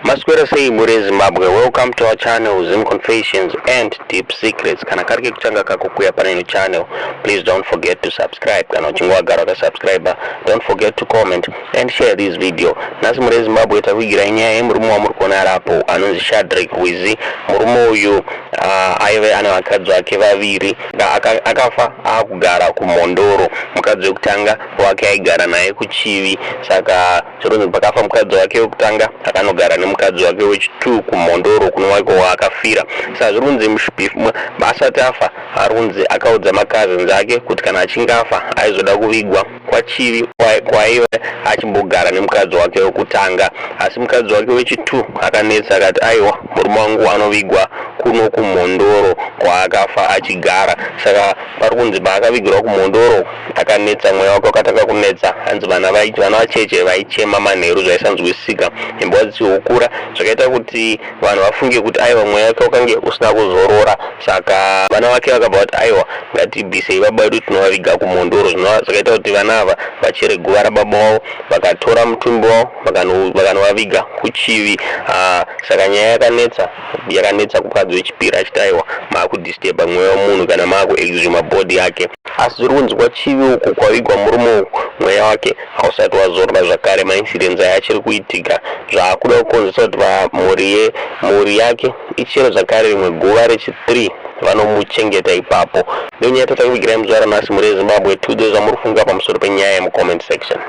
Maswera sei muri Zimbabwe. Welcome to our channel Zim Confessions and Deep Secrets. Kana karike kuchanga kako kuya paneno channel. Please don't forget to subscribe. Kana uchingwa gara ka subscriber. Don't forget to comment and share this video. Nasi muri Zimbabwe tawigira nyaya murumu wa murukona rapo anonzi Shadrack Wizi. Murumu uyu aive ana wakadzi wake vaviri akafa akugara kuMondoro. Mukadzi wekutanga wake aigara naye kuChivi. Saka chironzi pakafa mukadzi wake wekutanga akanogara nemukadzi wake wechi2 kuMondoro kuno wake wakafira. Saka zvirunzi asati afa arunzi akaudza makazens ake kuti kana achinge afa aizoda kuvigwa kwaChivi kwaive achimbogara nemukadzi wake wekutanga. Asi mukadzi wake wechi2 akanetsa akati aiwa murume wangu anovigwa kuno kuMondoro kwaakafa achigara. Saka parikunzi paakavigirwa kuMondoro akanetsa mweya wake wakatanga kunetsa. Hanzi vana vacheche vaichema manheru zvaisanzwisika imba dzichihukura zvakaita kuti vanhu vafunge kuti aiwa mweya wake wakange usina kuzorora. Saka vana vake vakabva kuti aiwa ngatibvisei baba vedu tinovaviga kuMondoro. Zvakaita kuti vana ava vachere guva rababa wavo vakatora mutumbi wavo vakanovaviga kuChivi. Saka nyaya yakanetsa kukadzi wechipiri achiti aiwa maakudisturba mweya wemunhu kana maakuexhuma body yake. Asi zviri kunzi kwaChivi uku kwavigwa murume uku mweya wake hausati wazorora zvakare. Maincidents aya achiri kuitika zvaakuda kukonzesa kuti mhuri yake ichere zvakare rimwe guva rechi3 vanomuchengeta ipapo. Ndonyaya tatakuvigirai muzuva ranhasi muri Zimbabwe. 2 days amuri kufunga pamusoro penyaya yemucomment section.